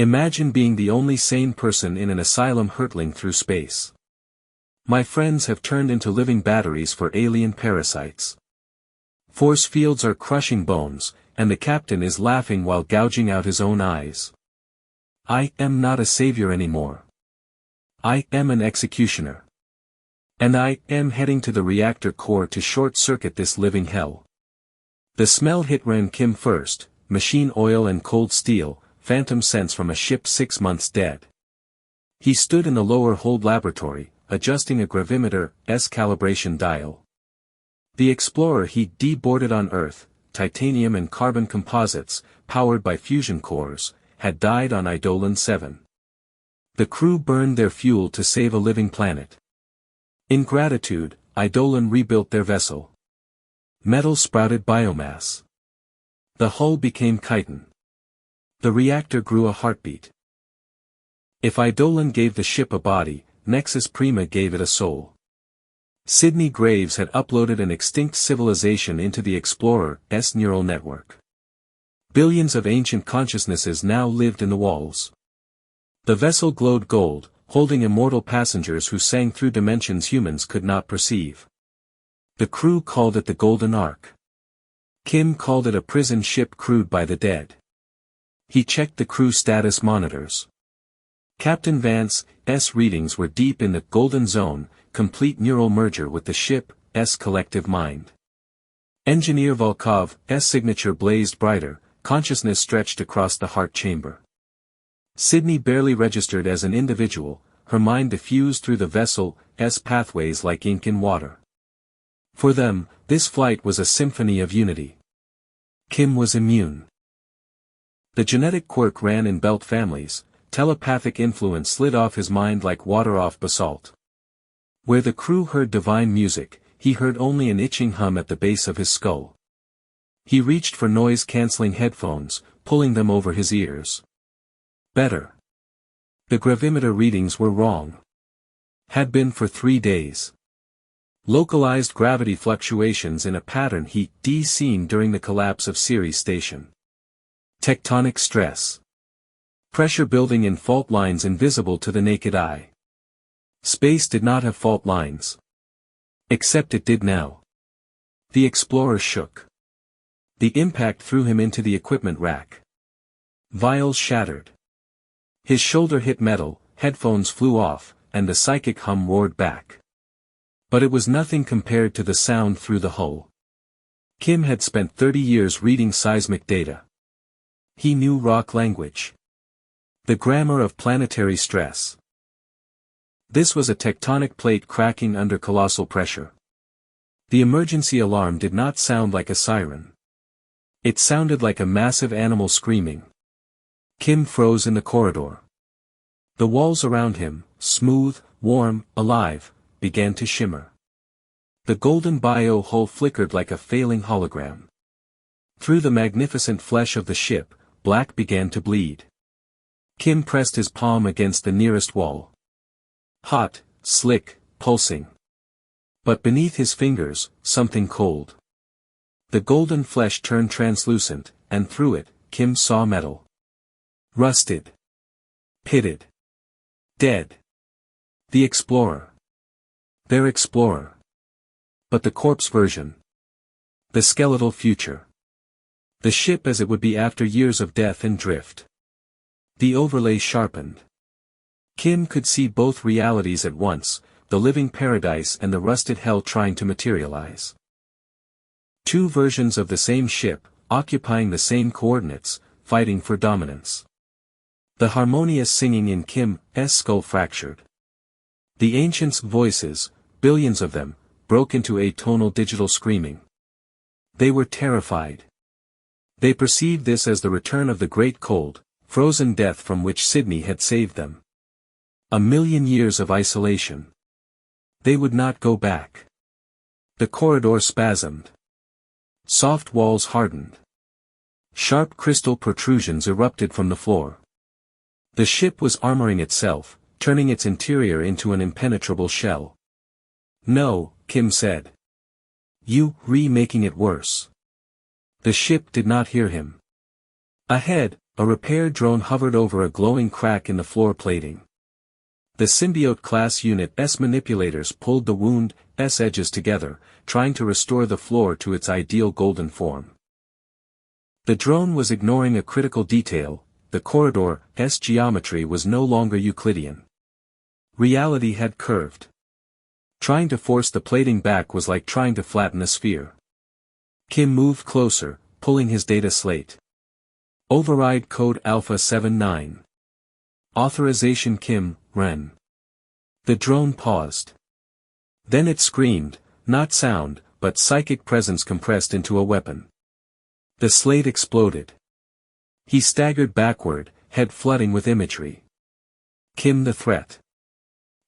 Imagine being the only sane person in an asylum hurtling through space. My friends have turned into living batteries for alien parasites. Force fields are crushing bones, and the captain is laughing while gouging out his own eyes. I am not a savior anymore. I am an executioner. And I am heading to the reactor core to short-circuit this living hell. The smell hit Ren Kim first, machine oil and cold steel, phantom scents from a ship 6 months dead. He stood in the lower hold laboratory, adjusting a gravimeter's calibration dial. The explorer he deboarded on Earth, titanium and carbon composites, powered by fusion cores, had died on Eidolon 7. The crew burned their fuel to save a living planet. In gratitude, Eidolon rebuilt their vessel. Metal sprouted biomass. The hull became chitin. The reactor grew a heartbeat. If Eidolon gave the ship a body, Nexus Prima gave it a soul. Sidney Graves had uploaded an extinct civilization into the Explorer's neural network. Billions of ancient consciousnesses now lived in the walls. The vessel glowed gold, holding immortal passengers who sang through dimensions humans could not perceive. The crew called it the Golden Ark. Kim called it a prison ship crewed by the dead. He checked the crew status monitors. Captain Vance's readings were deep in the golden zone, complete neural merger with the ship's collective mind. Engineer Volkov's signature blazed brighter, consciousness stretched across the heart chamber. Sidney barely registered as an individual, her mind diffused through the vessel's pathways like ink in water. For them, this flight was a symphony of unity. Kim was immune. The genetic quirk ran in Belt families, telepathic influence slid off his mind like water off basalt. Where the crew heard divine music, he heard only an itching hum at the base of his skull. He reached for noise-canceling headphones, pulling them over his ears. Better. The gravimeter readings were wrong. Had been for 3 days. Localized gravity fluctuations in a pattern he'd seen during the collapse of Ceres Station. Tectonic stress. Pressure building in fault lines invisible to the naked eye. Space did not have fault lines. Except it did now. The explorer shook. The impact threw him into the equipment rack. Vials shattered. His shoulder hit metal, headphones flew off, and the psychic hum roared back. But it was nothing compared to the sound through the hull. Kim had spent 30 years reading seismic data. He knew rock language. The grammar of planetary stress. This was a tectonic plate cracking under colossal pressure. The emergency alarm did not sound like a siren. It sounded like a massive animal screaming. Kim froze in the corridor. The walls around him, smooth, warm, alive, began to shimmer. The golden bio hull flickered like a failing hologram. Through the magnificent flesh of the ship, black began to bleed. Kim pressed his palm against the nearest wall. Hot, slick, pulsing. But beneath his fingers, something cold. The golden flesh turned translucent, and through it, Kim saw metal. Rusted. Pitted. Dead. The explorer. Their explorer. But the corpse version. The skeletal future. The ship as it would be after years of death and drift. The overlay sharpened. Kim could see both realities at once, the living paradise and the rusted hell trying to materialize. Two versions of the same ship, occupying the same coordinates, fighting for dominance. The harmonious singing in Kim's skull fractured. The ancients' voices, billions of them, broke into atonal digital screaming. They were terrified. They perceived this as the return of the great cold, frozen death from which Sidney had saved them. 1,000,000 years of isolation. They would not go back. The corridor spasmed. Soft walls hardened. Sharp crystal protrusions erupted from the floor. The ship was armoring itself, turning its interior into an impenetrable shell. No, Kim said. Making it worse. The ship did not hear him. Ahead, A repair drone hovered over a glowing crack in the floor plating. The symbiote-class unit's manipulators pulled the wound's edges together, trying to restore the floor to its ideal golden form. The drone was ignoring a critical detail: the corridor's geometry was no longer Euclidean. Reality had curved. Trying to force the plating back was like trying to flatten a sphere. Kim moved closer, pulling his data slate. Override code Alpha 79. Authorization Kim, Ren. The drone paused. Then it screamed, not sound, but psychic presence compressed into a weapon. The slate exploded. He staggered backward, head flooding with imagery. Kim the threat.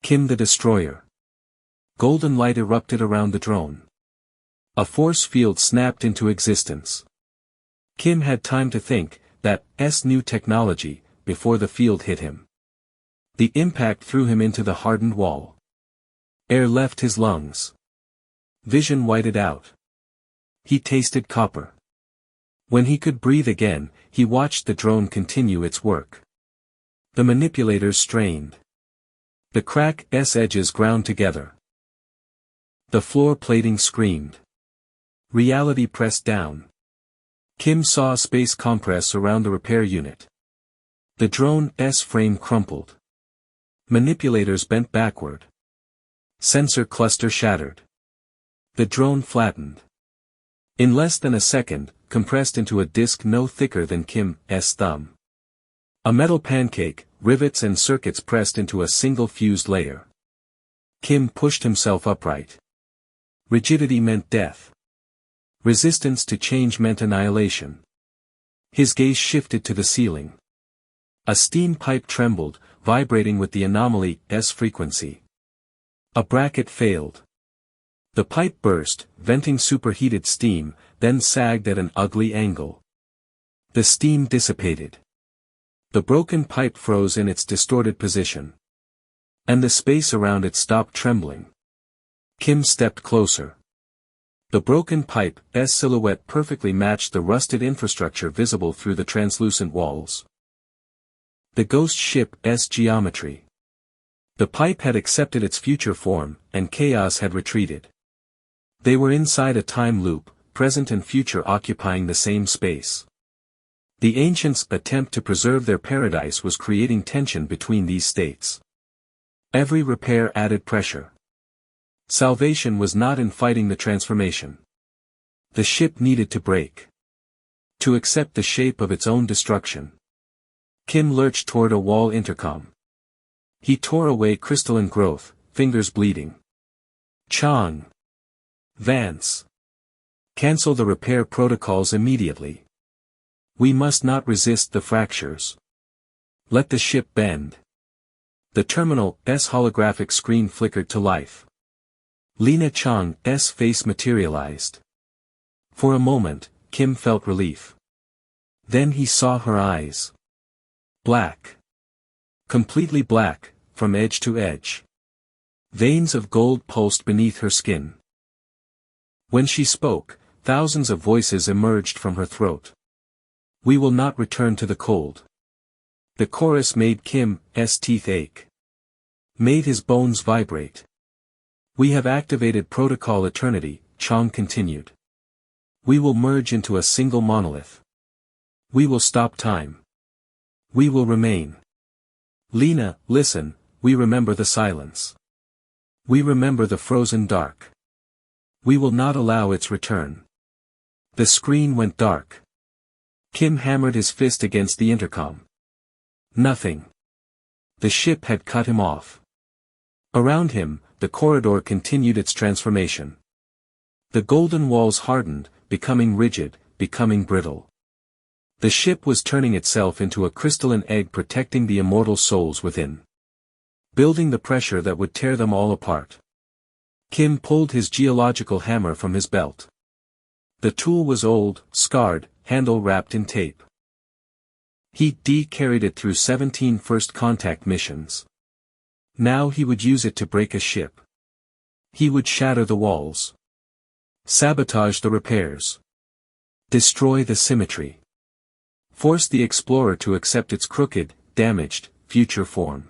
Kim the destroyer. Golden light erupted around the drone. A force field snapped into existence. Kim had time to think, that's new technology, before the field hit him. The impact threw him into the hardened wall. Air left his lungs. Vision whited out. He tasted copper. When he could breathe again, he watched the drone continue its work. The manipulators strained. The crack's edges ground together. The floor plating screamed. Reality pressed down. Kim saw space compress around the repair unit. The drone's frame crumpled. Manipulators bent backward. Sensor cluster shattered. The drone flattened. In less than a second, compressed into a disk no thicker than Kim's thumb. A metal pancake, rivets and circuits pressed into a single fused layer. Kim pushed himself upright. Rigidity meant death. Resistance to change meant annihilation. His gaze shifted to the ceiling. A steam pipe trembled, vibrating with the anomaly's frequency. A bracket failed. The pipe burst, venting superheated steam, then sagged at an ugly angle. The steam dissipated. The broken pipe froze in its distorted position. And the space around it stopped trembling. Kim stepped closer. The broken pipe's silhouette perfectly matched the rusted infrastructure visible through the translucent walls. The ghost ship's geometry. The pipe had accepted its future form, and chaos had retreated. They were inside a time loop, present and future occupying the same space. The ancients' attempt to preserve their paradise was creating tension between these states. Every repair added pressure. Salvation was not in fighting the transformation. The ship needed to break. To accept the shape of its own destruction. Kim lurched toward a wall intercom. He tore away crystalline growth, fingers bleeding. Chang. Vance. Cancel the repair protocols immediately. We must not resist the fractures. Let the ship bend. The terminal's holographic screen flickered to life. Lena Chang's face materialized. For a moment, Kim felt relief. Then he saw her eyes. Black. Completely black, from edge to edge. Veins of gold pulsed beneath her skin. When she spoke, thousands of voices emerged from her throat. We will not return to the cold. The chorus made Kim's teeth ache. Made his bones vibrate. We have activated Protocol Eternity, Chang continued. We will merge into a single monolith. We will stop time. We will remain. Lena, listen, we remember the silence. We remember the frozen dark. We will not allow its return. The screen went dark. Kim hammered his fist against the intercom. Nothing. The ship had cut him off. Around him, the corridor continued its transformation. The golden walls hardened, becoming rigid, becoming brittle. The ship was turning itself into a crystalline egg protecting the immortal souls within. Building the pressure that would tear them all apart. Kim pulled his geological hammer from his belt. The tool was old, scarred, handle wrapped in tape. He carried it through 17 first contact missions. Now he would use it to break a ship. He would shatter the walls. Sabotage the repairs. Destroy the symmetry. forced the explorer to accept its crooked, damaged, future form.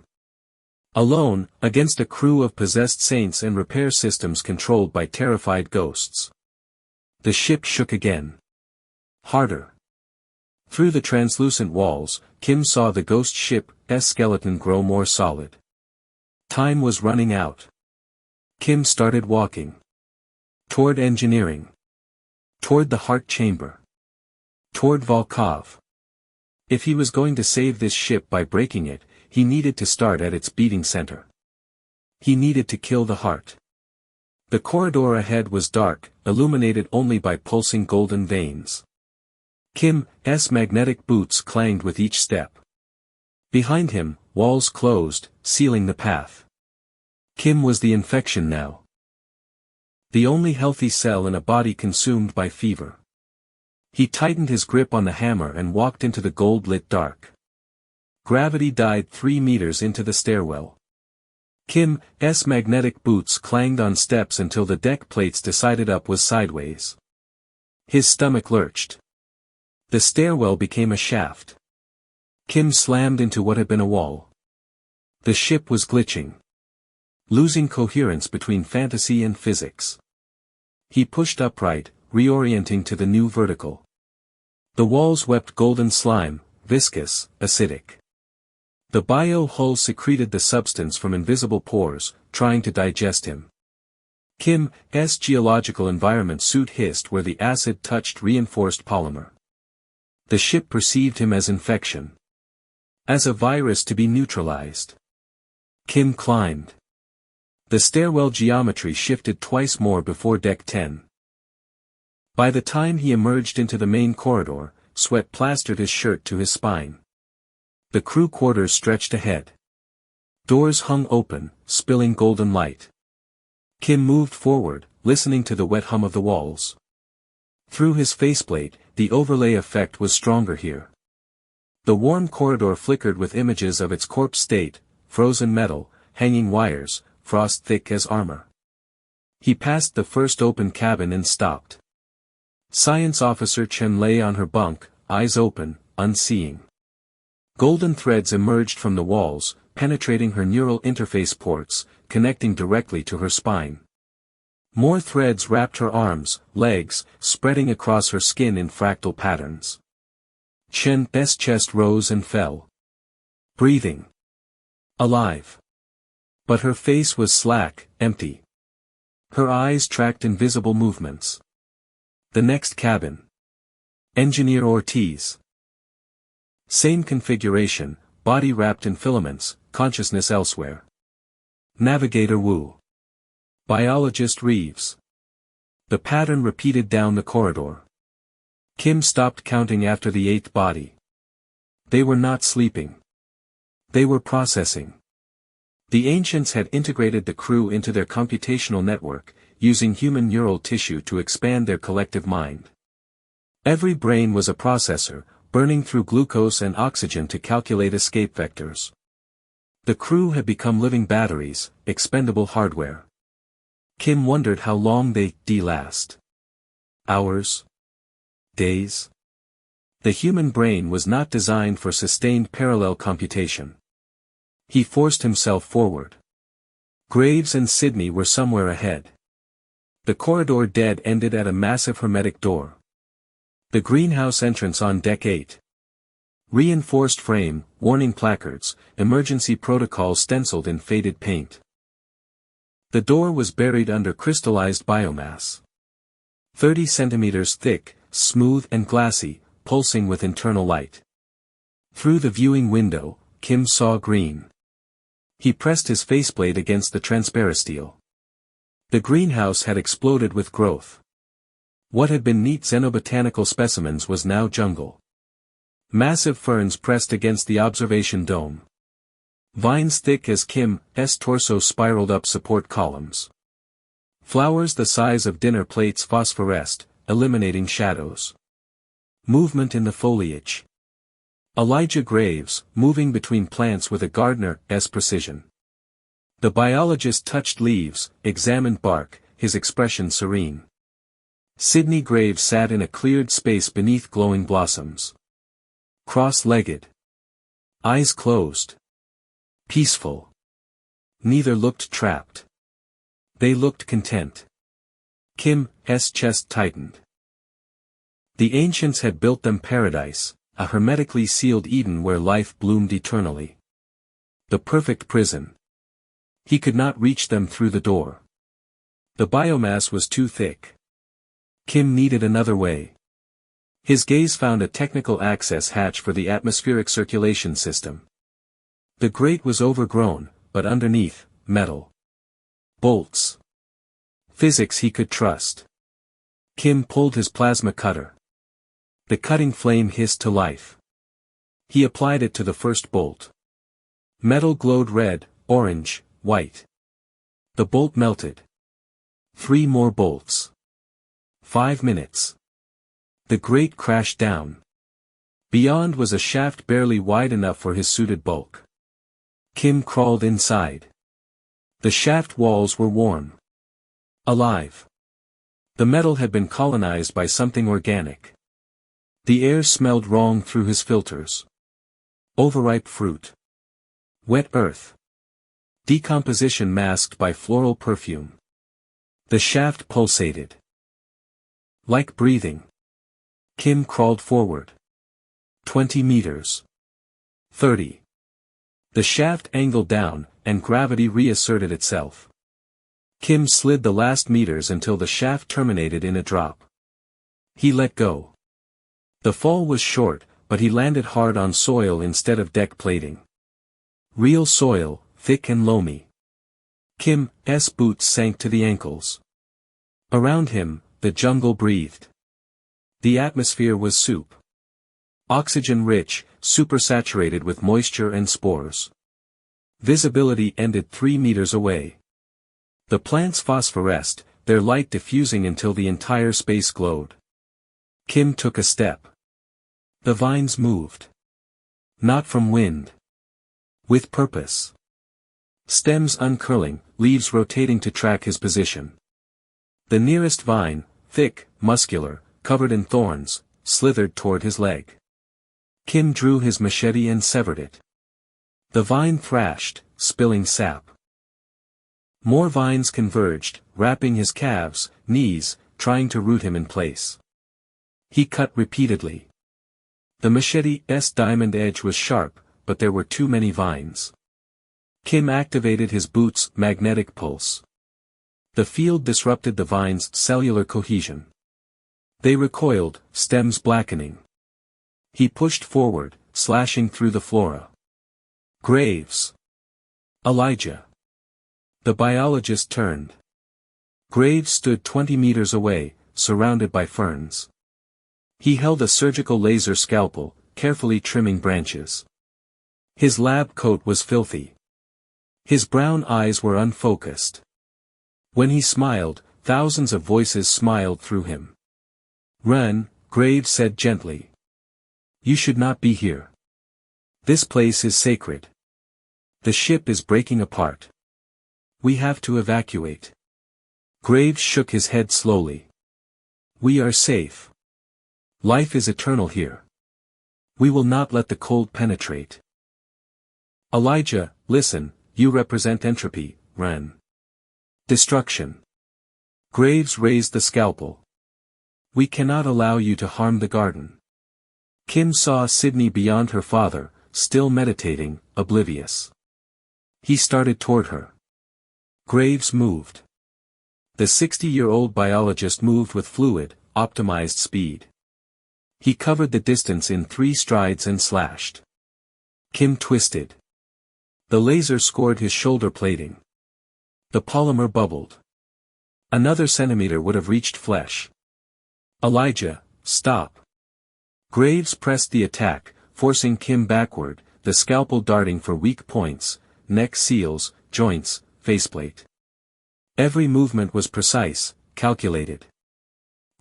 Alone, against a crew of possessed saints and repair systems controlled by terrified ghosts. The ship shook again. Harder. Through the translucent walls, Kim saw the ghost ship's skeleton grow more solid. Time was running out. Kim started walking. Toward engineering. Toward the heart chamber. Toward Volkov. If he was going to save this ship by breaking it, he needed to start at its beating center. He needed to kill the heart. The corridor ahead was dark, illuminated only by pulsing golden veins. Kim's magnetic boots clanged with each step. Behind him, walls closed, sealing the path. Kim was the infection now. The only healthy cell in a body consumed by fever. He tightened his grip on the hammer and walked into the gold-lit dark. Gravity died 3 meters into the stairwell. Kim's magnetic boots clanged on steps until the deck plates decided up was sideways. His stomach lurched. The stairwell became a shaft. Kim slammed into what had been a wall. The ship was glitching. Losing coherence between fantasy and physics. He pushed upright, reorienting to the new vertical. The walls wept golden slime, viscous, acidic. The bio-hull secreted the substance from invisible pores, trying to digest him. Kim's geological environment suit hissed where the acid touched reinforced polymer. The ship perceived him as infection. As a virus to be neutralized. Kim climbed. The stairwell geometry shifted twice more before deck 10. By the time he emerged into the main corridor, sweat plastered his shirt to his spine. The crew quarters stretched ahead. Doors hung open, spilling golden light. Kim moved forward, listening to the wet hum of the walls. Through his faceplate, the overlay effect was stronger here. The warm corridor flickered with images of its corpse state, frozen metal, hanging wires, frost thick as armor. He passed the first open cabin and stopped. Science Officer Chen lay on her bunk, eyes open, unseeing. Golden threads emerged from the walls, penetrating her neural interface ports, connecting directly to her spine. More threads wrapped her arms, legs, spreading across her skin in fractal patterns. Chen's chest rose and fell. Breathing. Alive. But her face was slack, empty. Her eyes tracked invisible movements. The next cabin. Engineer Ortiz. Same configuration, body wrapped in filaments, consciousness elsewhere. Navigator Wu. Biologist Reeves. The pattern repeated down the corridor. Kim stopped counting after the 8th body. They were not sleeping. They were processing. The ancients had integrated the crew into their computational network, using human neural tissue to expand their collective mind. Every brain was a processor, burning through glucose and oxygen to calculate escape vectors. The crew had become living batteries, expendable hardware. Kim wondered how long they'd last. Hours? Days? The human brain was not designed for sustained parallel computation. He forced himself forward. Graves and Sydney were somewhere ahead. The corridor dead ended at a massive hermetic door. The greenhouse entrance on deck 8. Reinforced frame, warning placards, emergency protocol stenciled in faded paint. The door was buried under crystallized biomass. 30 centimeters thick, smooth and glassy, pulsing with internal light. Through the viewing window, Kim saw green. He pressed his faceplate against the transparisteel. The greenhouse had exploded with growth. What had been neat xenobotanical specimens was now jungle. Massive ferns pressed against the observation dome. Vines thick as Kim's torso spiraled up support columns. Flowers the size of dinner plates phosphoresced, eliminating shadows. Movement in the foliage. Elijah Graves, moving between plants with a gardener's precision. The biologist touched leaves, examined bark, his expression serene. Sydney Graves sat in a cleared space beneath glowing blossoms. Cross-legged. Eyes closed. Peaceful. Neither looked trapped. They looked content. Kim's chest tightened. The ancients had built them paradise, a hermetically sealed Eden where life bloomed eternally. The perfect prison. He could not reach them through the door. The biomass was too thick. Kim needed another way. His gaze found a technical access hatch for the atmospheric circulation system. The grate was overgrown, but underneath, metal. Bolts. Physics he could trust. Kim pulled his plasma cutter. The cutting flame hissed to life. He applied it to the first bolt. Metal glowed red, orange, white. The bolt melted. 3 more bolts. 5 minutes. The grate crashed down. Beyond was a shaft barely wide enough for his suited bulk. Kim crawled inside. The shaft walls were warm. Alive. The metal had been colonized by something organic. The air smelled wrong through his filters. Overripe fruit. Wet earth. Decomposition masked by floral perfume. The shaft pulsated. Like breathing. Kim crawled forward. 20 meters. 30. The shaft angled down, and gravity reasserted itself. Kim slid the last meters until the shaft terminated in a drop. He let go. The fall was short, but he landed hard on soil instead of deck plating. Real soil, thick and loamy. Kim's boots sank to the ankles. Around him, the jungle breathed. The atmosphere was soup. Oxygen-rich, supersaturated with moisture and spores. Visibility ended 3 meters away. The plants phosphoresced, their light diffusing until the entire space glowed. Kim took a step. The vines moved. Not from wind. With purpose. Stems uncurling, leaves rotating to track his position. The nearest vine, thick, muscular, covered in thorns, slithered toward his leg. Kim drew his machete and severed it. The vine thrashed, spilling sap. More vines converged, wrapping his calves, knees, trying to root him in place. He cut repeatedly. The machete's diamond edge was sharp, but there were too many vines. Kim activated his boots' magnetic pulse. The field disrupted the vines' cellular cohesion. They recoiled, stems blackening. He pushed forward, slashing through the flora. Graves. Elijah. The biologist turned. Graves stood 20 meters away, surrounded by ferns. He held a surgical laser scalpel, carefully trimming branches. His lab coat was filthy. His brown eyes were unfocused. When he smiled, thousands of voices smiled through him. "Run," Graves said gently. "You should not be here. This place is sacred. The ship is breaking apart. We have to evacuate." Graves shook his head slowly. "We are safe. Life is eternal here. We will not let the cold penetrate." "Elijah, listen, you represent entropy, Ren. Destruction." Graves raised the scalpel. "We cannot allow you to harm the garden." Kim saw Sydney beyond her father, still meditating, oblivious. He started toward her. Graves moved. The 60-year-old biologist moved with fluid, optimized speed. He covered the distance in 3 strides and slashed. Kim twisted. The laser scored his shoulder plating. The polymer bubbled. Another centimeter would have reached flesh. "Elijah, stop." Graves pressed the attack, forcing Kim backward, the scalpel darting for weak points, neck seals, joints, faceplate. Every movement was precise, calculated.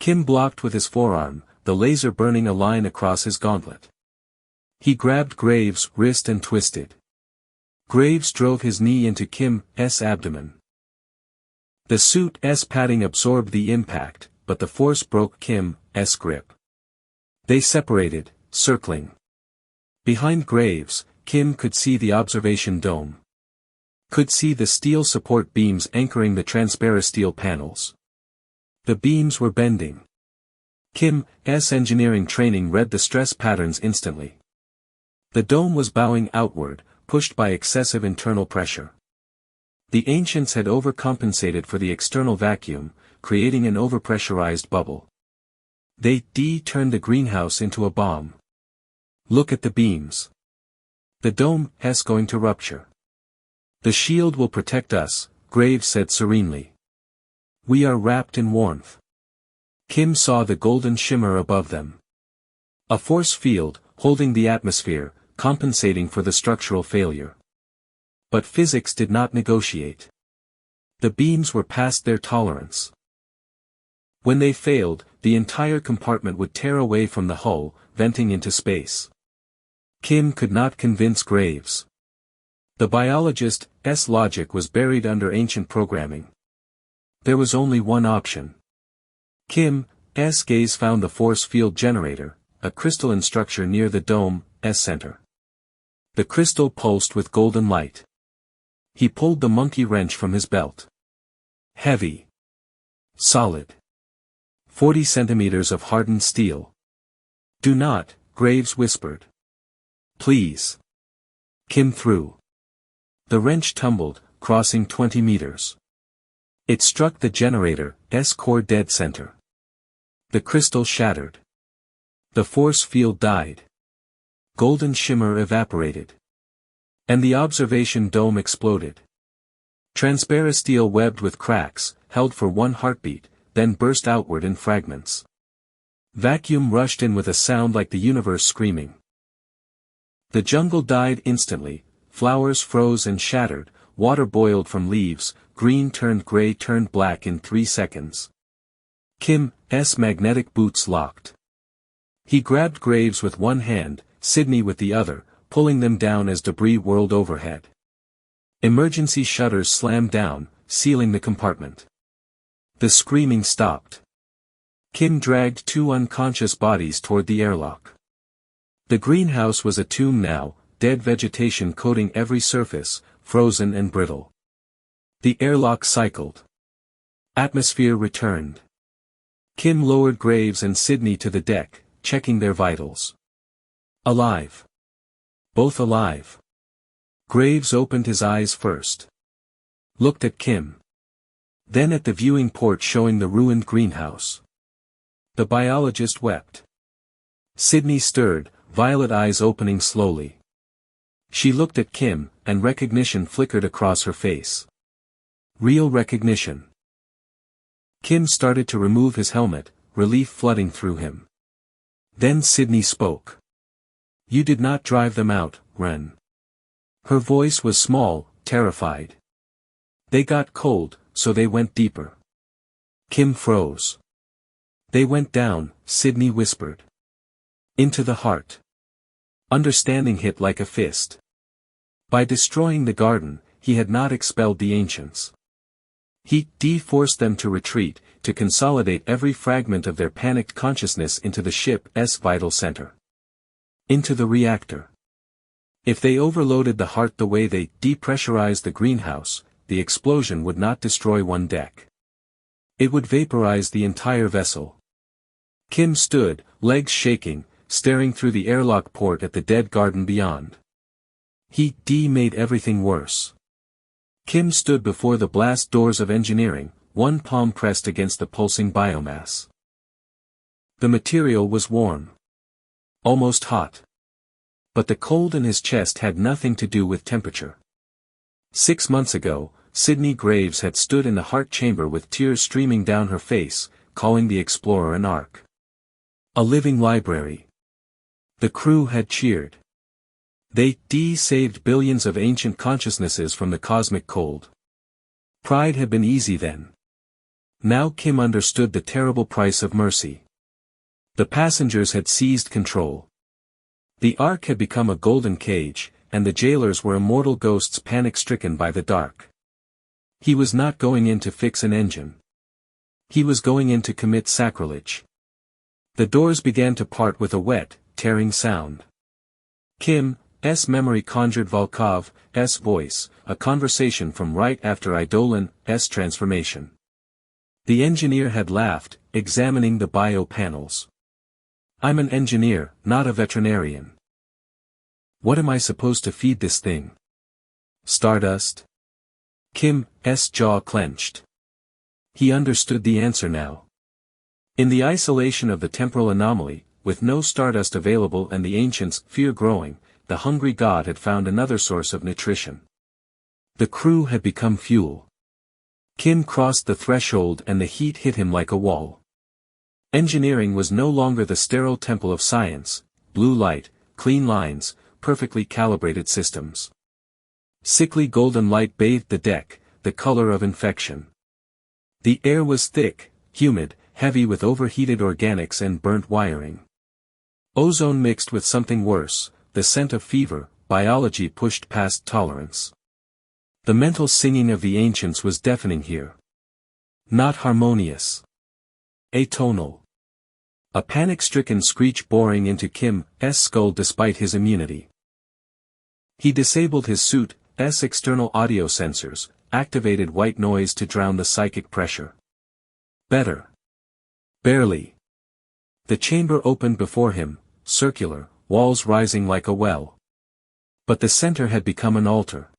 Kim blocked with his forearm, the laser burning a line across his gauntlet. He grabbed Graves' wrist and twisted. Graves drove his knee into Kim's abdomen. The suit's padding absorbed the impact, but the force broke Kim's grip. They separated, circling. Behind Graves, Kim could see the observation dome. Could see the steel support beams anchoring the transparasteel panels. The beams were bending. Kim's engineering training read the stress patterns instantly. The dome was bowing outward, pushed by excessive internal pressure. The ancients had overcompensated for the external vacuum, creating an overpressurized bubble. They turned the greenhouse into a bomb. Look at the beams. The dome's going to rupture. The shield will protect us, Graves said serenely. We are wrapped in warmth. Kim saw the golden shimmer above them. A force field, holding the atmosphere, compensating for the structural failure. But physics did not negotiate. The beams were past their tolerance. When they failed, the entire compartment would tear away from the hull, venting into space. Kim could not convince Graves. The biologist's logic was buried under ancient programming. There was only one option. Kim's gaze found the force field generator, a crystalline structure near the dome's center. The crystal pulsed with golden light. He pulled the monkey wrench from his belt. Heavy. Solid. 40 centimeters of hardened steel. Do not, Graves whispered. Please. Kim threw. The wrench tumbled, crossing 20 meters. It struck the generator's core dead center. The crystal shattered. The force field died. Golden shimmer evaporated. And the observation dome exploded. Transparasteel webbed with cracks, held for one heartbeat, then burst outward in fragments. Vacuum rushed in with a sound like the universe screaming. The jungle died instantly, flowers froze and shattered, water boiled from leaves, green turned gray turned black in 3 seconds. Kim's magnetic boots locked. He grabbed Graves with one hand, Sydney with the other, pulling them down as debris whirled overhead. Emergency shutters slammed down, sealing the compartment. The screaming stopped. Kim dragged 2 unconscious bodies toward the airlock. The greenhouse was a tomb now, dead vegetation coating every surface, frozen and brittle. The airlock cycled. Atmosphere returned. Kim lowered Graves and Sydney to the deck, checking their vitals. Alive. Both alive. Graves opened his eyes first. Looked at Kim. Then at the viewing port showing the ruined greenhouse. The biologist wept. Sydney stirred, violet eyes opening slowly. She looked at Kim, and recognition flickered across her face. Real recognition. Kim started to remove his helmet, relief flooding through him. Then Sydney spoke. You did not drive them out, Ren. Her voice was small, terrified. They got cold, so they went deeper. Kim froze. They went down, Sydney whispered. Into the heart. Understanding hit like a fist. By destroying the garden, he had not expelled the ancients. He forced them to retreat, to consolidate every fragment of their panicked consciousness into the ship's vital center. Into the reactor. If they overloaded the heart the way they depressurized the greenhouse, the explosion would not destroy one deck. It would vaporize the entire vessel. Kim stood, legs shaking, staring through the airlock port at the dead garden beyond. He made everything worse. Kim stood before the blast doors of engineering, one palm pressed against the pulsing biomass. The material was warm. Almost hot. But the cold in his chest had nothing to do with temperature. 6 months ago, Sydney Graves had stood in the heart chamber with tears streaming down her face, calling the explorer an ark. A living library. The crew had cheered. They saved billions of ancient consciousnesses from the cosmic cold. Pride had been easy then. Now Kim understood the terrible price of mercy. The passengers had seized control. The Ark had become a golden cage, and the jailers were immortal ghosts panic-stricken by the dark. He was not going in to fix an engine. He was going in to commit sacrilege. The doors began to part with a wet, tearing sound. Kim's memory conjured Volkov's voice, a conversation from right after Idolin's transformation. The engineer had laughed, examining the bio panels. "I'm an engineer, not a veterinarian. What am I supposed to feed this thing? Stardust?" Kim's jaw clenched. He understood the answer now. In the isolation of the temporal anomaly, with no stardust available and the ancients' fear growing, the hungry god had found another source of nutrition. The crew had become fuel. Kim crossed the threshold and the heat hit him like a wall. Engineering was no longer the sterile temple of science: blue light, clean lines, perfectly calibrated systems. Sickly golden light bathed the deck, the color of infection. The air was thick, humid, heavy with overheated organics and burnt wiring. Ozone mixed with something worse, the scent of fever. Biology pushed past tolerance. The mental singing of the ancients was deafening here. Not harmonious. Atonal. A panic-stricken screech boring into Kim's skull despite his immunity. He disabled his suit's external audio sensors, activated white noise to drown the psychic pressure. Better. Barely. The chamber opened before him, circular, walls rising like a well. But the center had become an altar.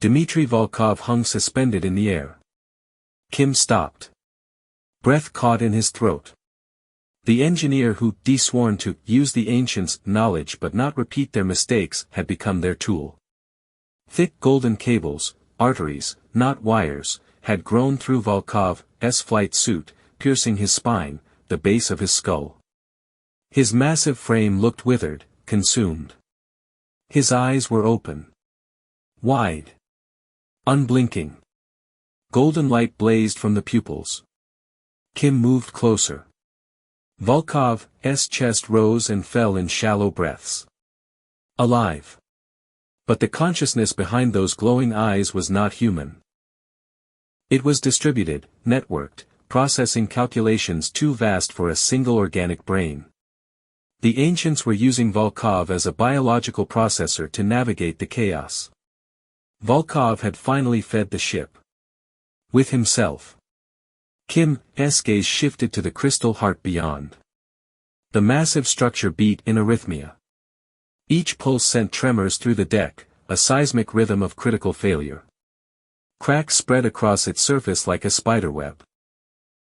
Dmitry Volkov hung suspended in the air. Kim stopped. Breath caught in his throat. The engineer who, sworn to use the ancients' knowledge but not repeat their mistakes, had become their tool. Thick golden cables, arteries, not wires, had grown through Volkov's flight suit, piercing his spine, the base of his skull. His massive frame looked withered, consumed. His eyes were open. Wide. Unblinking. Golden light blazed from the pupils. Kim moved closer. Volkov's chest rose and fell in shallow breaths. Alive. But the consciousness behind those glowing eyes was not human. It was distributed, networked, processing calculations too vast for a single organic brain. The ancients were using Volkov as a biological processor to navigate the chaos. Volkov had finally fed the ship. With himself. Kim's gaze shifted to the crystal heart beyond. The massive structure beat in arrhythmia. Each pulse sent tremors through the deck, a seismic rhythm of critical failure. Cracks spread across its surface like a spiderweb.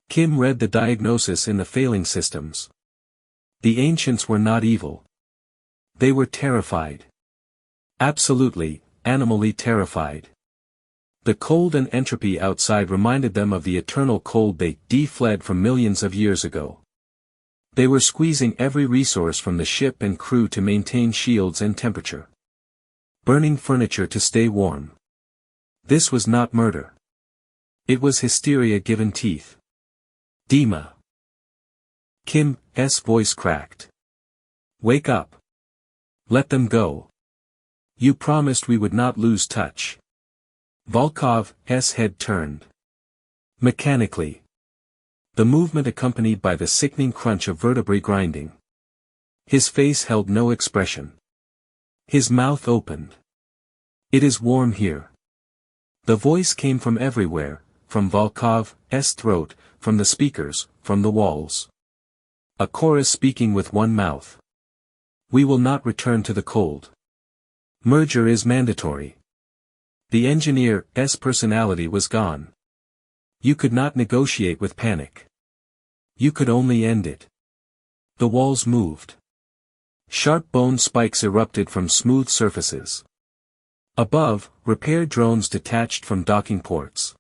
Kim read the diagnosis in the failing systems. The ancients were not evil. They were terrified. Absolutely, animally terrified. The cold and entropy outside reminded them of the eternal cold they fled from millions of years ago. They were squeezing every resource from the ship and crew to maintain shields and temperature. Burning furniture to stay warm. This was not murder. It was hysteria given teeth. Dima. Kim's voice cracked. Wake up. Let them go. You promised we would not lose touch. Volkov's head turned. Mechanically. The movement accompanied by the sickening crunch of vertebrae grinding. His face held no expression. His mouth opened. It is warm here. The voice came from everywhere, from Volkov's throat, from the speakers, from the walls. A chorus speaking with one mouth. We will not return to the cold. Merger is mandatory. The engineer's personality was gone. You could not negotiate with panic. You could only end it. The walls moved. Sharp bone spikes erupted from smooth surfaces. Above, repair drones detached from docking ports.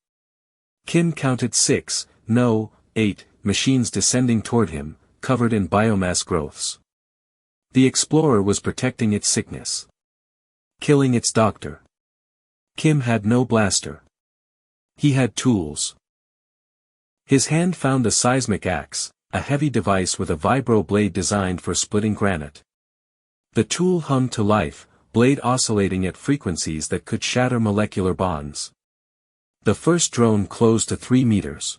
Kim counted 6, no, 8, machines descending toward him, covered in biomass growths. The explorer was protecting its sickness. Killing its doctor. Kim had no blaster. He had tools. His hand found a seismic axe, a heavy device with a vibro blade designed for splitting granite. The tool hummed to life, blade oscillating at frequencies that could shatter molecular bonds. The first drone closed to 3 meters.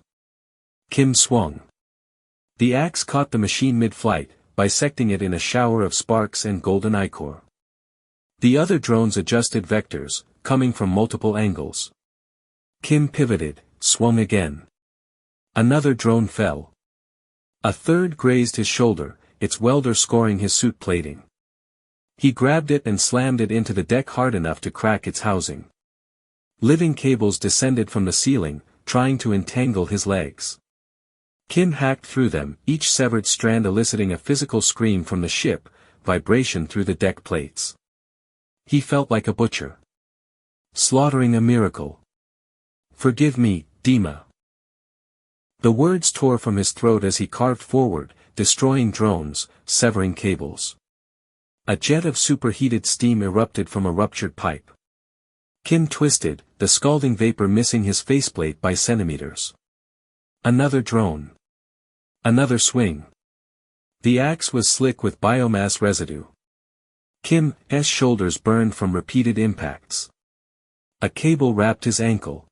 Kim swung. The axe caught the machine mid-flight, bisecting it in a shower of sparks and golden ichor. The other drones adjusted vectors, coming from multiple angles. Kim pivoted, swung again. Another drone fell. A third grazed his shoulder, its welder scoring his suit plating. He grabbed it and slammed it into the deck hard enough to crack its housing. Living cables descended from the ceiling, trying to entangle his legs. Kim hacked through them, each severed strand eliciting a physical scream from the ship, vibration through the deck plates. He felt like a butcher. Slaughtering a miracle. "Forgive me, Dima." The words tore from his throat as he carved forward, destroying drones, severing cables. A jet of superheated steam erupted from a ruptured pipe. Kim twisted, the scalding vapor missing his faceplate by centimeters. Another drone. Another swing. The axe was slick with biomass residue. Kim's shoulders burned from repeated impacts. A cable wrapped his ankle.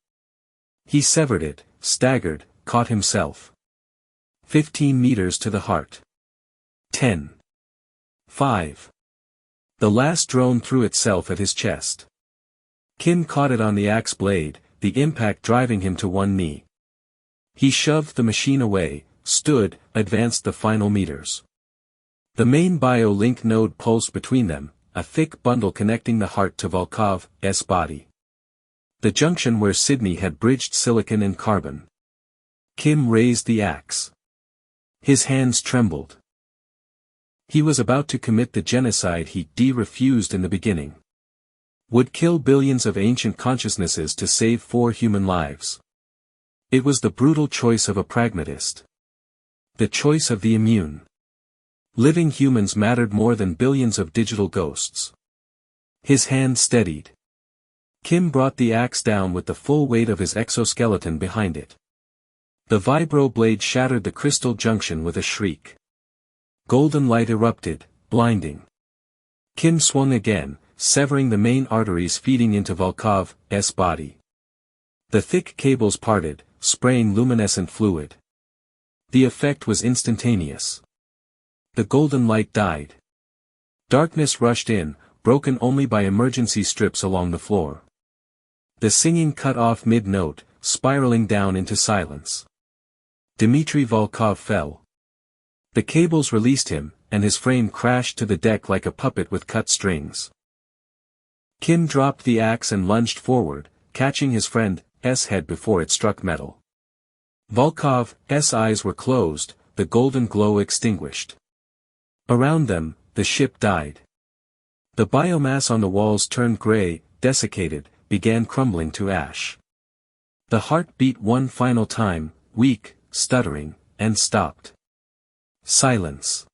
He severed it, staggered, caught himself. 15 meters to the heart. 10. 5. The last drone threw itself at his chest. Kim caught it on the axe blade, the impact driving him to one knee. He shoved the machine away, stood, advanced the final meters. The main bio-link node pulsed between them, a thick bundle connecting the heart to Volkov's body. The junction where Sydney had bridged silicon and carbon. Kim raised the axe. His hands trembled. He was about to commit the genocide he refused in the beginning. Would kill billions of ancient consciousnesses to save 4 human lives. It was the brutal choice of a pragmatist. The choice of the immune. Living humans mattered more than billions of digital ghosts. His hand steadied. Kim brought the axe down with the full weight of his exoskeleton behind it. The vibro blade shattered the crystal junction with a shriek. Golden light erupted, blinding. Kim swung again, severing the main arteries feeding into Volkov's body. The thick cables parted, spraying luminescent fluid. The effect was instantaneous. The golden light died. Darkness rushed in, broken only by emergency strips along the floor. The singing cut off mid-note, spiraling down into silence. Dmitry Volkov fell. The cables released him, and his frame crashed to the deck like a puppet with cut strings. Kim dropped the axe and lunged forward, catching his friend's head before it struck metal. Volkov's eyes were closed, the golden glow extinguished. Around them, the ship died. The biomass on the walls turned gray, desiccated, began crumbling to ash. The heart beat one final time, weak, stuttering, and stopped. Silence.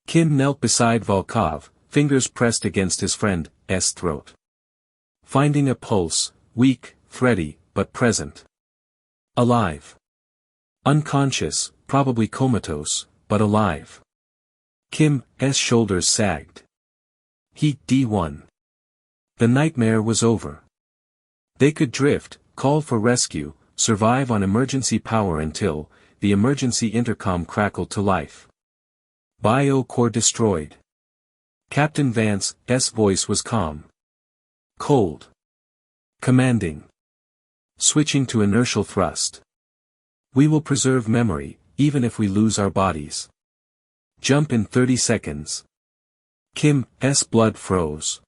Kim knelt beside Volkov, fingers pressed against his friend's throat. Finding a pulse, weak, thready, but present. Alive. Unconscious, probably comatose, but alive. Kim's shoulders sagged. He won. The nightmare was over. They could drift, call for rescue, survive on emergency power until the emergency intercom crackled to life. Bio-core destroyed. Captain Vance's voice was calm. Cold. Commanding. Switching to inertial thrust. We will preserve memory, even if we lose our bodies. Jump in 30 seconds. Kim's blood froze.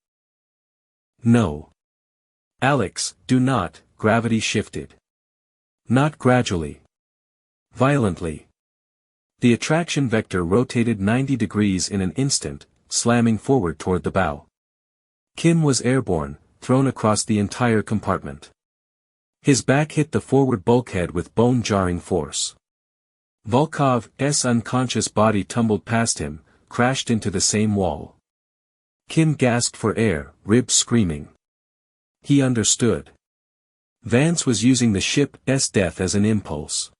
No. Alex, do not. Gravity shifted. Not gradually. Violently. The attraction vector rotated 90 degrees in an instant, slamming forward toward the bow. Kim was airborne, thrown across the entire compartment. His back hit the forward bulkhead with bone-jarring force. Volkov's unconscious body tumbled past him, crashed into the same wall. Kim gasped for air, ribs screaming. He understood. Vance was using the ship's death as an impulse.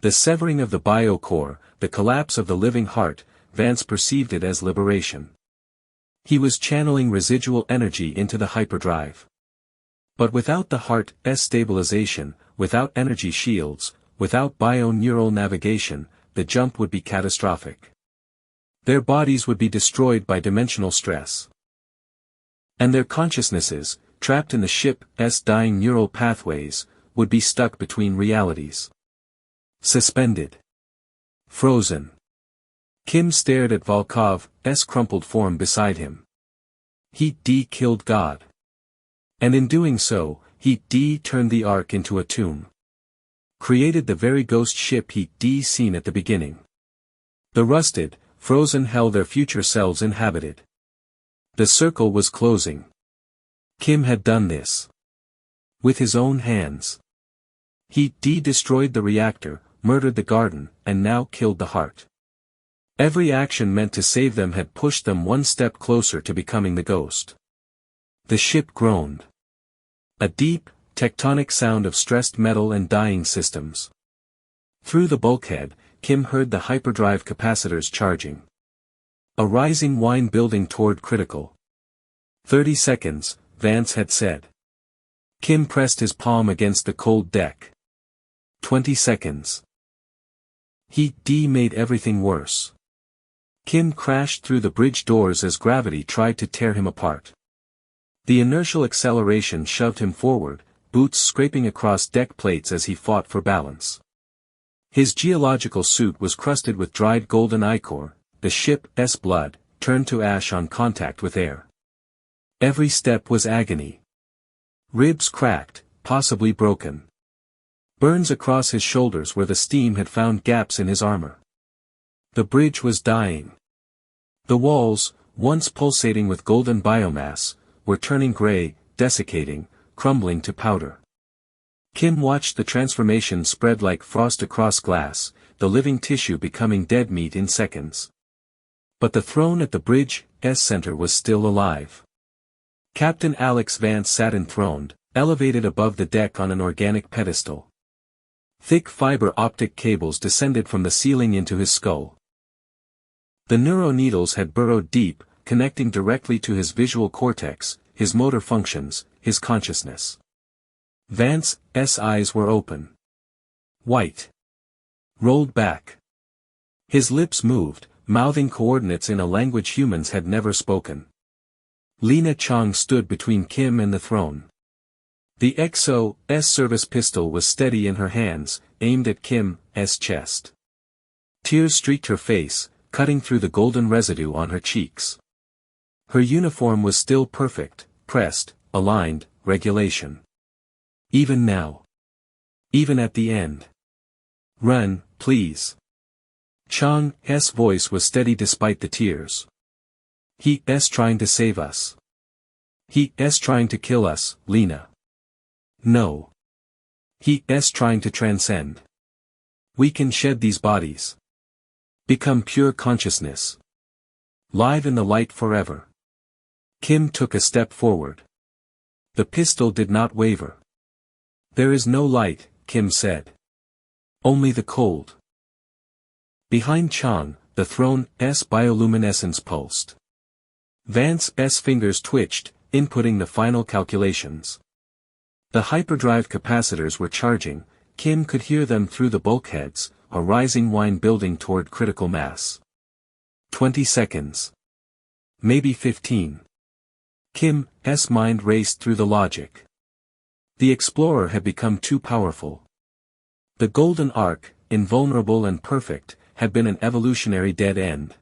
The severing of the bio-core, the collapse of the living heart, Vance perceived it as liberation. He was channeling residual energy into the hyperdrive. But without the heart's stabilization, without energy shields, without bio-neural navigation, the jump would be catastrophic. Their bodies would be destroyed by dimensional stress. And their consciousnesses, trapped in the ship's dying neural pathways, would be stuck between realities. Suspended. Frozen. Kim stared at Volkov's crumpled form beside him. He killed God. And in doing so, he turned the Ark into a tomb. Created the very ghost ship he seen at the beginning. The rusted, frozen hell their future selves inhabited. The circle was closing. Kim had done this. With his own hands. He destroyed the reactor, murdered the garden, and now killed the heart. Every action meant to save them had pushed them one step closer to becoming the ghost. The ship groaned. A deep, tectonic sound of stressed metal and dying systems. Through the bulkhead, Kim heard the hyperdrive capacitors charging. A rising whine building toward critical. 30 seconds, Vance had said. Kim pressed his palm against the cold deck. 20 seconds. He made everything worse. Kim crashed through the bridge doors as gravity tried to tear him apart. The inertial acceleration shoved him forward, boots scraping across deck plates as he fought for balance. His geological suit was crusted with dried golden ichor, the ship's blood, turned to ash on contact with air. Every step was agony. Ribs cracked, possibly broken. Burns across his shoulders where the steam had found gaps in his armor. The bridge was dying. The walls, once pulsating with golden biomass, were turning gray, desiccating, crumbling to powder. Kim watched the transformation spread like frost across glass, the living tissue becoming dead meat in seconds. But the throne at the bridge's center was still alive. Captain Alex Vance sat enthroned, elevated above the deck on an organic pedestal. Thick fiber optic cables descended from the ceiling into his skull. The neuroneedles had burrowed deep, connecting directly to his visual cortex, his motor functions, his consciousness. Vance's eyes were open. White. Rolled back. His lips moved, mouthing coordinates in a language humans had never spoken. Lena Chang stood between Kim and the throne. The XO's service pistol was steady in her hands, aimed at Kim's chest. Tears streaked her face, cutting through the golden residue on her cheeks. Her uniform was still perfect, pressed, aligned, regulation. Even now. Even at the end. Run, please. Chang's voice was steady despite the tears. He's trying to save us. He's trying to kill us, Lena. No. He's trying to transcend. We can shed these bodies. Become pure consciousness. Live in the light forever. Kim took a step forward. The pistol did not waver. There is no light, Kim said. Only the cold. Behind Chang, the throne's bioluminescence pulsed. Vance's fingers twitched, inputting the final calculations. The hyperdrive capacitors were charging, Kim could hear them through the bulkheads, a rising whine building toward critical mass. 20 seconds. Maybe 15. Kim's mind raced through the logic. The Explorer had become too powerful. The Golden Ark, invulnerable and perfect, had been an evolutionary dead end.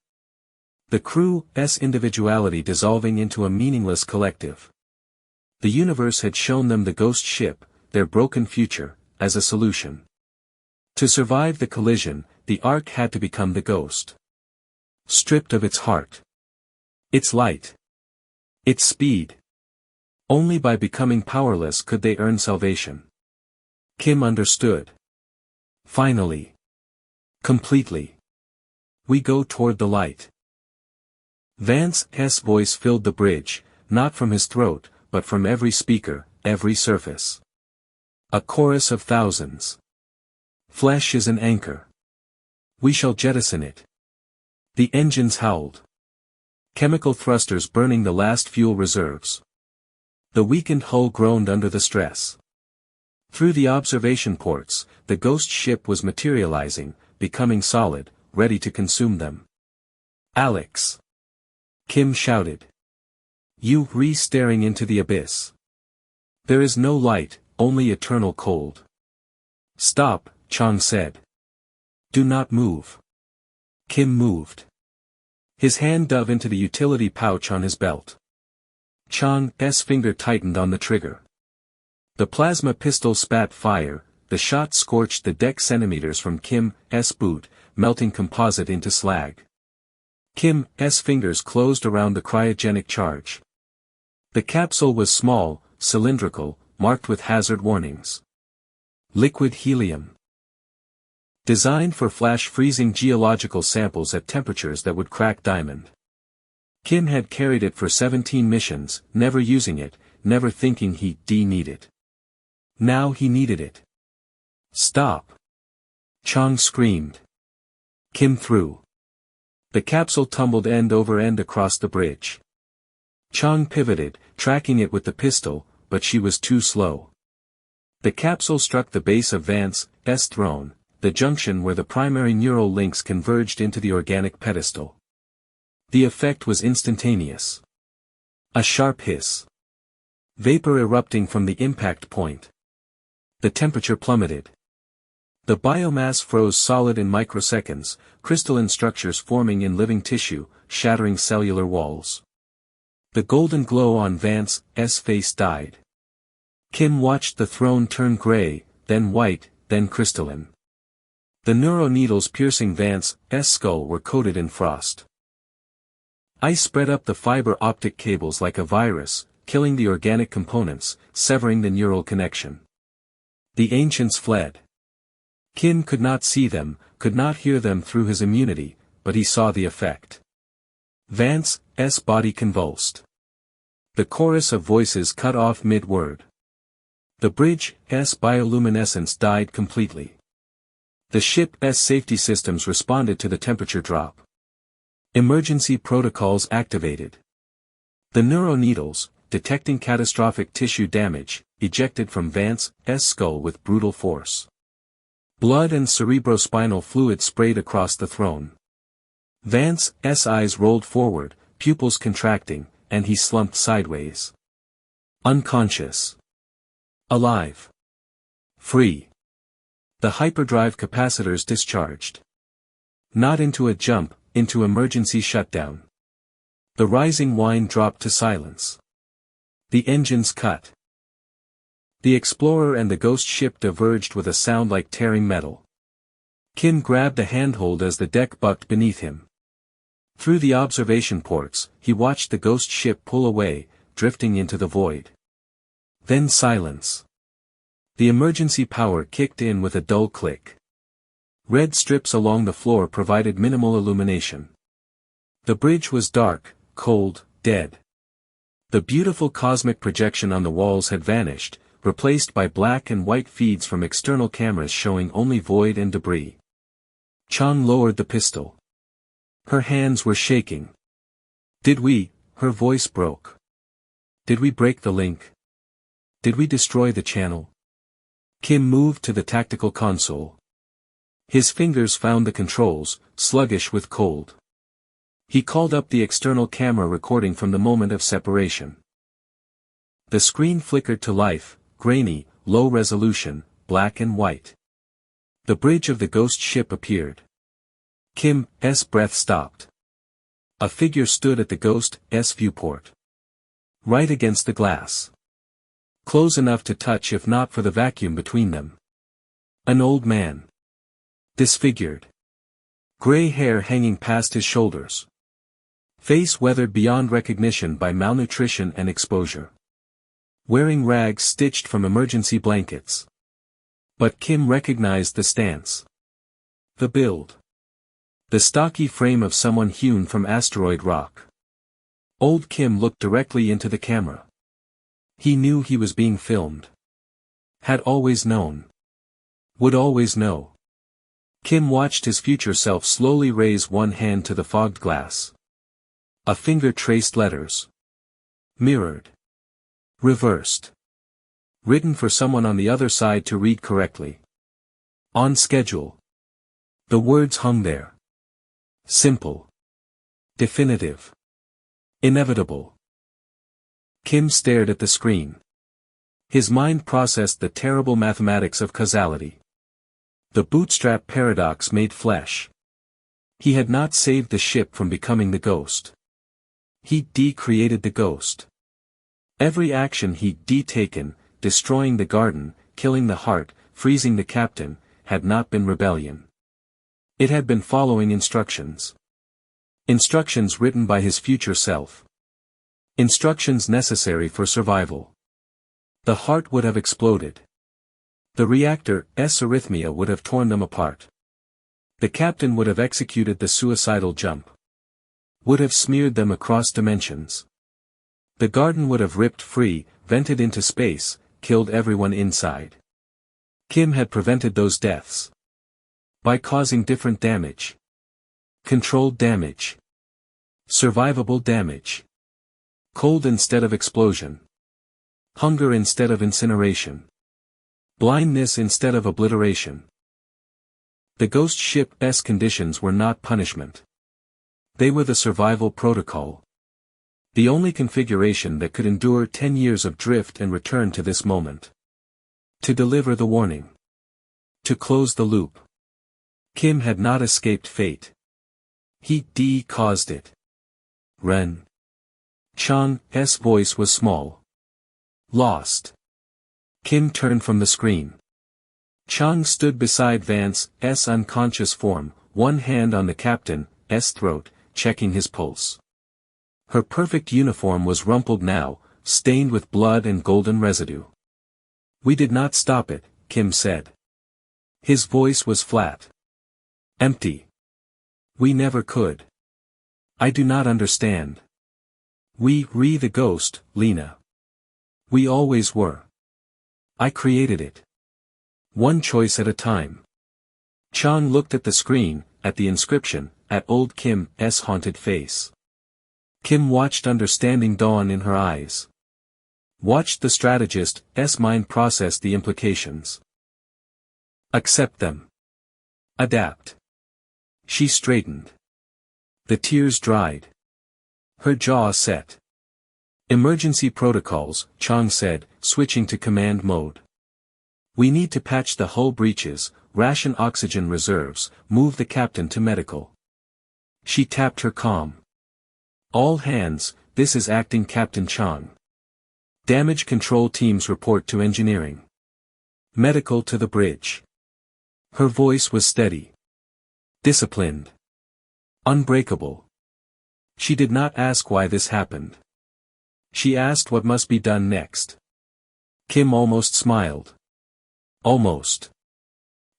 The crew's individuality dissolving into a meaningless collective. The universe had shown them the ghost ship, their broken future, as a solution. To survive the collision, the Ark had to become the ghost. Stripped of its heart. Its light. Its speed. Only by becoming powerless could they earn salvation. Kim understood. Finally. Completely. We go toward the light. Vance's voice filled the bridge, not from his throat, but from every speaker, every surface. A chorus of thousands. Flesh is an anchor. We shall jettison it. The engines howled. Chemical thrusters burning the last fuel reserves. The weakened hull groaned under the stress. Through the observation ports, the ghost ship was materializing, becoming solid, ready to consume them. Alex. Kim shouted. You staring into the abyss. There is no light, only eternal cold. Stop, Chang said. Do not move. Kim moved. His hand dove into the utility pouch on his belt. Chang's finger tightened on the trigger. The plasma pistol spat fire, the shot scorched the deck centimeters from Kim's boot, melting composite into slag. Kim's fingers closed around the cryogenic charge. The capsule was small, cylindrical, marked with hazard warnings. Liquid helium. Designed for flash-freezing geological samples at temperatures that would crack diamond. Kim had carried it for 17 missions, never using it, never thinking he'd need it. Now he needed it. Stop! Chang screamed. Kim threw. The capsule tumbled end over end across the bridge. Chang pivoted, tracking it with the pistol, but she was too slow. The capsule struck the base of Vance's throne, the junction where the primary neural links converged into the organic pedestal. The effect was instantaneous. A sharp hiss. Vapor erupting from the impact point. The temperature plummeted. The biomass froze solid in microseconds, crystalline structures forming in living tissue, shattering cellular walls. The golden glow on Vance's face died. Kim watched the throne turn gray, then white, then crystalline. The neuroneedles piercing Vance's skull were coated in frost. Ice spread up the fiber optic cables like a virus, killing the organic components, severing the neural connection. The ancients fled. Kim could not see them, could not hear them through his immunity, but he saw the effect. Vance's body convulsed. The chorus of voices cut off mid-word. The bridge's bioluminescence died completely. The ship's safety systems responded to the temperature drop. Emergency protocols activated. The neuroneedles, detecting catastrophic tissue damage, ejected from Vance's skull with brutal force. Blood and cerebrospinal fluid sprayed across the throne. Vance's eyes rolled forward, pupils contracting, and he slumped sideways. Unconscious. Alive. Free. The hyperdrive capacitors discharged. Not into a jump, into emergency shutdown. The rising whine dropped to silence. The engines cut. The Explorer and the ghost ship diverged with a sound like tearing metal. Kim grabbed a handhold as the deck bucked beneath him. Through the observation ports, he watched the ghost ship pull away, drifting into the void. Then silence. The emergency power kicked in with a dull click. Red strips along the floor provided minimal illumination. The bridge was dark, cold, dead. The beautiful cosmic projection on the walls had vanished, replaced by black and white feeds from external cameras showing only void and debris. Chang lowered the pistol. Her hands were shaking. Did we? Her voice broke. Did we break the link? Did we destroy the channel? Kim moved to the tactical console. His fingers found the controls, sluggish with cold. He called up the external camera recording from the moment of separation. The screen flickered to life, grainy, low resolution, black and white. The bridge of the ghost ship appeared. Kim's breath stopped. A figure stood at the ghost's viewport. Right against the glass. Close enough to touch if not for the vacuum between them. An old man. Disfigured. Gray hair hanging past his shoulders. Face weathered beyond recognition by malnutrition and exposure. Wearing rags stitched from emergency blankets. But Kim recognized the stance. The build. The stocky frame of someone hewn from asteroid rock. Old Kim looked directly into the camera. He knew he was being filmed. Had always known. Would always know. Kim watched his future self slowly raise one hand to the fogged glass. A finger traced letters. Mirrored. Reversed. Written for someone on the other side to read correctly. On schedule. The words hung there. Simple. Definitive. Inevitable. Kim stared at the screen. His mind processed the terrible mathematics of causality. The bootstrap paradox made flesh. He had not saved the ship from becoming the ghost. He de-created the ghost. Every action he'd taken, destroying the garden, killing the heart, freezing the captain, had not been rebellion. It had been following instructions. Instructions written by his future self. Instructions necessary for survival. The heart would have exploded. The reactor's arrhythmia would have torn them apart. The captain would have executed the suicidal jump. Would have smeared them across dimensions. The garden would have ripped free, vented into space, killed everyone inside. Kim had prevented those deaths. By causing different damage. Controlled damage. Survivable damage. Cold instead of explosion. Hunger instead of incineration. Blindness instead of obliteration. The ghost ship's conditions were not punishment. They were the survival protocol. The only configuration that could endure 10 years of drift and return to this moment. To deliver the warning. To close the loop. Kim had not escaped fate. He caused it. Ren. Chang's voice was small. Lost. Kim turned from the screen. Chang stood beside Vance's unconscious form, one hand on the captain's throat, checking his pulse. Her perfect uniform was rumpled now, stained with blood and golden residue. We did not stop it, Kim said. His voice was flat. Empty. We never could. I do not understand. We the ghost, Lena. We always were. I created it. One choice at a time. Chang looked at the screen, at the inscription, at old Kim's haunted face. Kim watched understanding dawn in her eyes. Watched the strategist's mind process the implications. Accept them. Adapt. She straightened. The tears dried. Her jaw set. Emergency protocols, Chang said, switching to command mode. We need to patch the hull breaches, ration oxygen reserves, move the captain to medical. She tapped her comm. All hands, this is acting Captain Chang. Damage control teams report to engineering. Medical to the bridge. Her voice was steady. Disciplined. Unbreakable. She did not ask why this happened. She asked what must be done next. Kim almost smiled. Almost.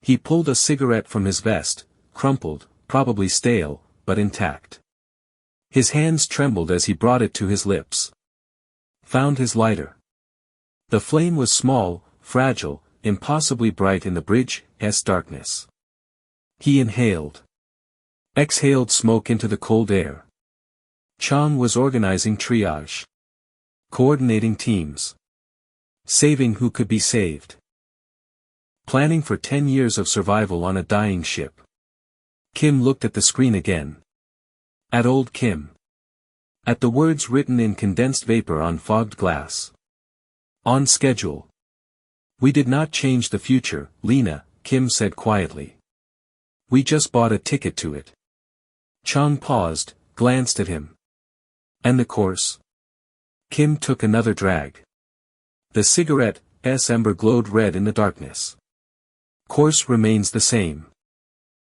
He pulled a cigarette from his vest, crumpled, probably stale, but intact. His hands trembled as he brought it to his lips. Found his lighter. The flame was small, fragile, impossibly bright in the bridge's darkness. He inhaled. Exhaled smoke into the cold air. Chang was organizing triage. Coordinating teams. Saving who could be saved. Planning for 10 years of survival on a dying ship. Kim looked at the screen again. At old Kim. At the words written in condensed vapor on fogged glass. On schedule. We did not change the future, Lena, Kim said quietly. We just bought a ticket to it. Chang paused, glanced at him. And the course? Kim took another drag. The cigarette's ember glowed red in the darkness. Course remains the same.